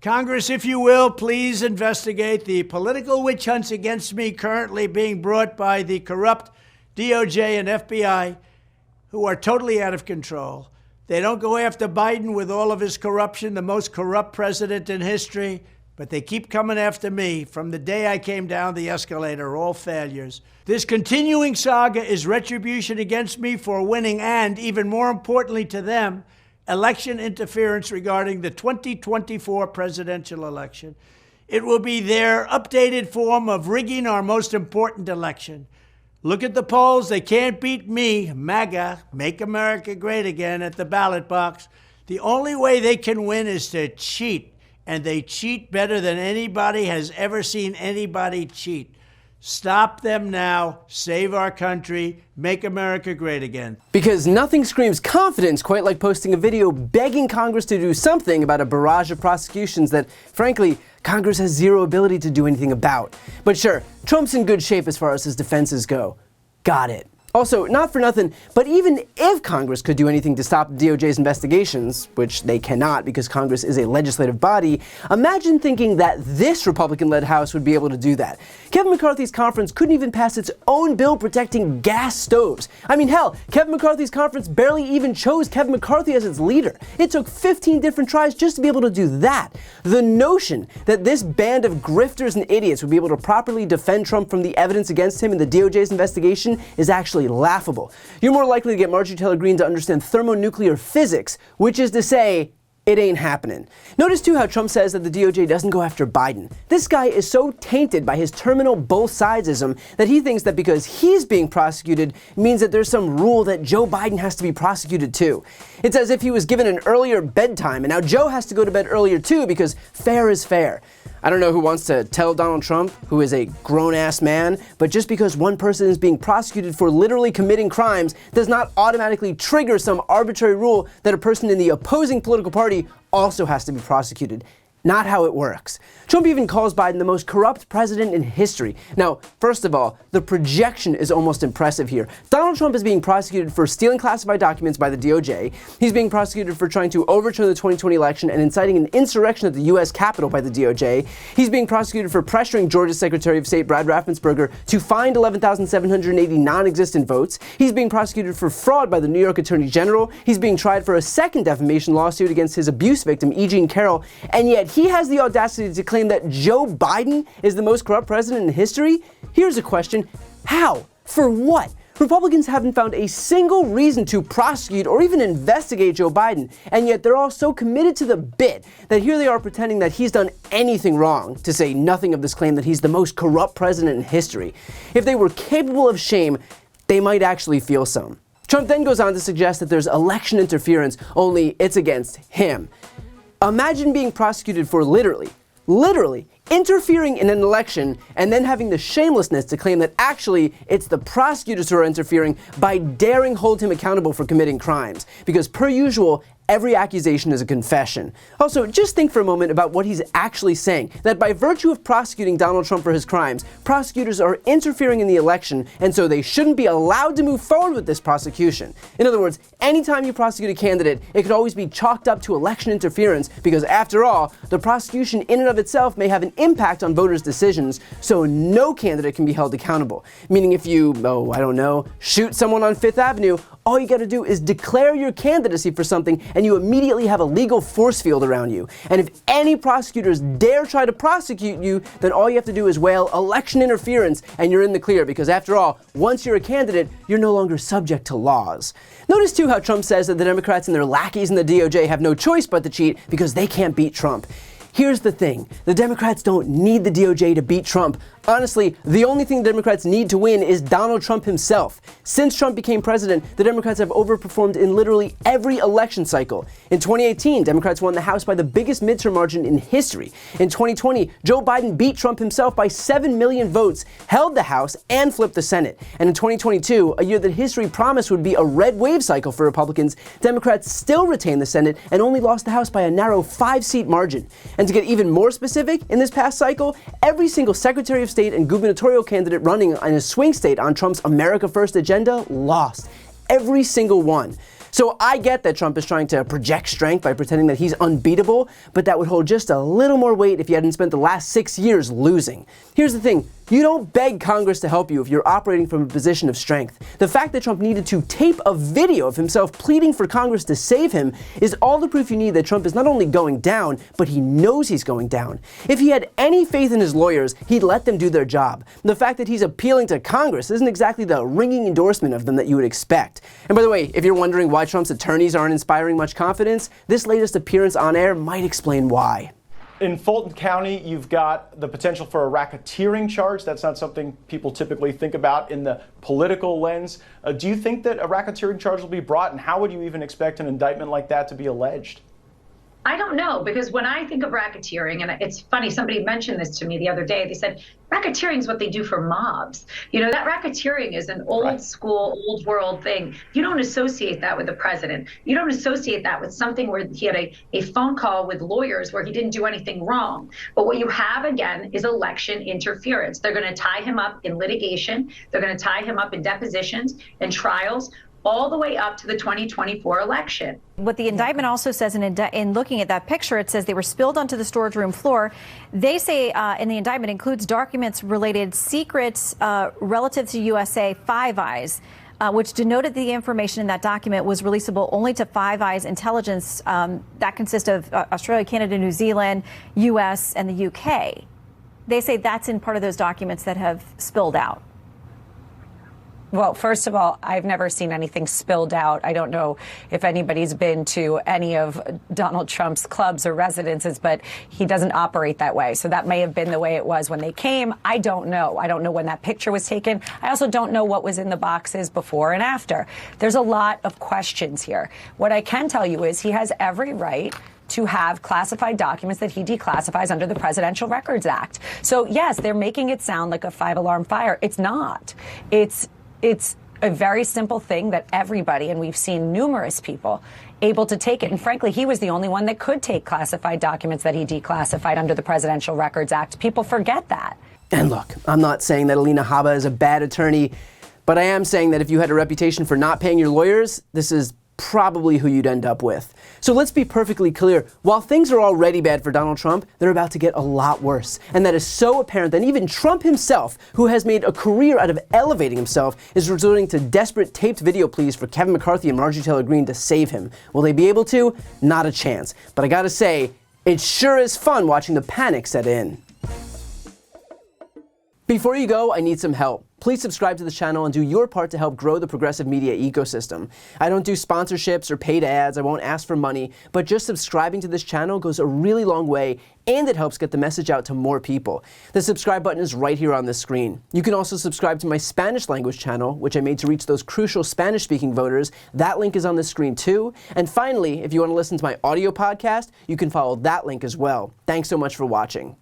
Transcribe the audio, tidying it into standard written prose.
Congress, if you will, please investigate the political witch hunts against me currently being brought by the corrupt DOJ and FBI, who are totally out of control. They don't go after Biden with all of his corruption, the most corrupt president in history, but they keep coming after me from the day I came down the escalator, all failures. This continuing saga is retribution against me for winning and, even more importantly to them, election interference regarding the 2024 presidential election. It will be their updated form of rigging our most important election. Look at the polls. They can't beat me, MAGA, Make America Great Again, at the ballot box. The only way they can win is to cheat, and they cheat better than anybody has ever seen anybody cheat. Stop them now, save our country, make America great again. Because nothing screams confidence quite like posting a video begging Congress to do something about a barrage of prosecutions that, frankly, Congress has zero ability to do anything about. But sure, Trump's in good shape as far as his defenses go. Got it. Also, not for nothing, but even if Congress could do anything to stop DOJ's investigations, which they cannot because Congress is a legislative body, imagine thinking that this Republican-led House would be able to do that. Kevin McCarthy's conference couldn't even pass its own bill protecting gas stoves. I mean, hell, Kevin McCarthy's conference barely even chose Kevin McCarthy as its leader. It took 15 different tries just to be able to do that. The notion that this band of grifters and idiots would be able to properly defend Trump from the evidence against him in the DOJ's investigation is actually laughable. You're more likely to get Marjorie Taylor Greene to understand thermonuclear physics, which is to say, it ain't happening. Notice too how Trump says that the DOJ doesn't go after Biden. This guy is so tainted by his terminal both sidesism that he thinks that because he's being prosecuted means that there's some rule that Joe Biden has to be prosecuted too. It's as if he was given an earlier bedtime and now Joe has to go to bed earlier too because fair is fair. I don't know who wants to tell Donald Trump, who is a grown-ass man, but just because one person is being prosecuted for literally committing crimes does not automatically trigger some arbitrary rule that a person in the opposing political party also has to be prosecuted. Not how it works. Trump even calls Biden the most corrupt president in history. Now, first of all, the projection is almost impressive here. Donald Trump is being prosecuted for stealing classified documents by the DOJ. He's being prosecuted for trying to overturn the 2020 election and inciting an insurrection at the U.S. Capitol by the DOJ. He's being prosecuted for pressuring Georgia's Secretary of State Brad Raffensperger to find 11,780 non-existent votes. He's being prosecuted for fraud by the New York Attorney General. He's being tried for a second defamation lawsuit against his abuse victim, E. Jean Carroll, and yet he has the audacity to claim that Joe Biden is the most corrupt president in history? Here's a question. How? For what? Republicans haven't found a single reason to prosecute or even investigate Joe Biden, and yet they're all so committed to the bit that here they are pretending that he's done anything wrong, to say nothing of this claim that he's the most corrupt president in history. If they were capable of shame, they might actually feel some. Trump then goes on to suggest that there's election interference, only it's against him. Imagine being prosecuted for literally interfering in an election and then having the shamelessness to claim that actually it's the prosecutors who are interfering by daring hold him accountable for committing crimes. Because per usual, every accusation is a confession. Also, just think for a moment about what he's actually saying, that by virtue of prosecuting Donald Trump for his crimes, prosecutors are interfering in the election, and so they shouldn't be allowed to move forward with this prosecution. In other words, anytime you prosecute a candidate, it could always be chalked up to election interference, because after all, the prosecution in and of itself may have an impact on voters' decisions, so no candidate can be held accountable. Meaning if you, shoot someone on Fifth Avenue, all you gotta do is declare your candidacy for something and you immediately have a legal force field around you. And if any prosecutors dare try to prosecute you, then all you have to do is wail election interference and you're in the clear, because after all, once you're a candidate, you're no longer subject to laws. Notice too how Trump says that the Democrats and their lackeys in the DOJ have no choice but to cheat because they can't beat Trump. Here's the thing, the Democrats don't need the DOJ to beat Trump. Honestly, the only thing the Democrats need to win is Donald Trump himself. Since Trump became president, the Democrats have overperformed in literally every election cycle. In 2018, Democrats won the House by the biggest midterm margin in history. In 2020, Joe Biden beat Trump himself by 7 million votes, held the House, and flipped the Senate. And in 2022, a year that history promised would be a red wave cycle for Republicans, Democrats still retained the Senate and only lost the House by a narrow 5-seat margin. And to get even more specific, in this past cycle, every single Secretary of State and gubernatorial candidate running in a swing state on Trump's America First agenda lost. Every single one. So I get that Trump is trying to project strength by pretending that he's unbeatable, but that would hold just a little more weight if he hadn't spent the last 6 years losing. Here's the thing. You don't beg Congress to help you if you're operating from a position of strength. The fact that Trump needed to tape a video of himself pleading for Congress to save him is all the proof you need that Trump is not only going down, but he knows he's going down. If he had any faith in his lawyers, he'd let them do their job. The fact that he's appealing to Congress isn't exactly the ringing endorsement of them that you would expect. And by the way, if you're wondering why Trump's attorneys aren't inspiring much confidence, this latest appearance on air might explain why. In Fulton County, you've got the potential for a racketeering charge. That's not something people typically think about in the political lens. Do you think that a racketeering charge will be brought, and how would you even expect an indictment like that to be alleged? I don't know, because when I think of racketeering, and it's funny, somebody mentioned this to me the other day, they said, racketeering is what they do for mobs. You know, that racketeering is an old school, old world thing. You don't associate that with the president. You don't associate that with something where he had a phone call with lawyers where he didn't do anything wrong. But what you have, again, is election interference. They're going to tie him up in litigation. They're going to tie him up in depositions and trials, all the way up to the 2024 election. What the indictment also says in looking at that picture, it says they were spilled onto the storage room floor. They say in the indictment includes documents related secrets relative to USA Five Eyes, which denoted the information in that document was releasable only to Five Eyes intelligence that consists of Australia, Canada, New Zealand, US, and the UK. They say that's in part of those documents that have spilled out. Well, first of all, I've never seen anything spilled out. I don't know if anybody's been to any of Donald Trump's clubs or residences, but he doesn't operate that way. So that may have been the way it was when they came. I don't know. I don't know when that picture was taken. I also don't know what was in the boxes before and after. There's a lot of questions here. What I can tell you is he has every right to have classified documents that he declassifies under the Presidential Records Act. So, yes, they're making it sound like a five-alarm fire. It's not. It's a very simple thing that everybody, and we've seen numerous people, able to take it. And frankly, he was the only one that could take classified documents that he declassified under the Presidential Records Act. People forget that. And look, I'm not saying that Alina Habba is a bad attorney, but I am saying that if you had a reputation for not paying your lawyers, this is probably who you'd end up with. So let's be perfectly clear. While things are already bad for Donald Trump, they're about to get a lot worse. And that is so apparent that even Trump himself, who has made a career out of elevating himself, is resorting to desperate taped video pleas for Kevin McCarthy and Marjorie Taylor Greene to save him. Will they be able to? Not a chance. But I gotta say, it sure is fun watching the panic set in. Before you go, I need some help. Please subscribe to the channel and do your part to help grow the progressive media ecosystem. I don't do sponsorships or paid ads, I won't ask for money, but just subscribing to this channel goes a really long way, and it helps get the message out to more people. The subscribe button is right here on the screen. You can also subscribe to my Spanish language channel, which I made to reach those crucial Spanish-speaking voters. That link is on the screen too. And finally, if you want to listen to my audio podcast, you can follow that link as well. Thanks so much for watching.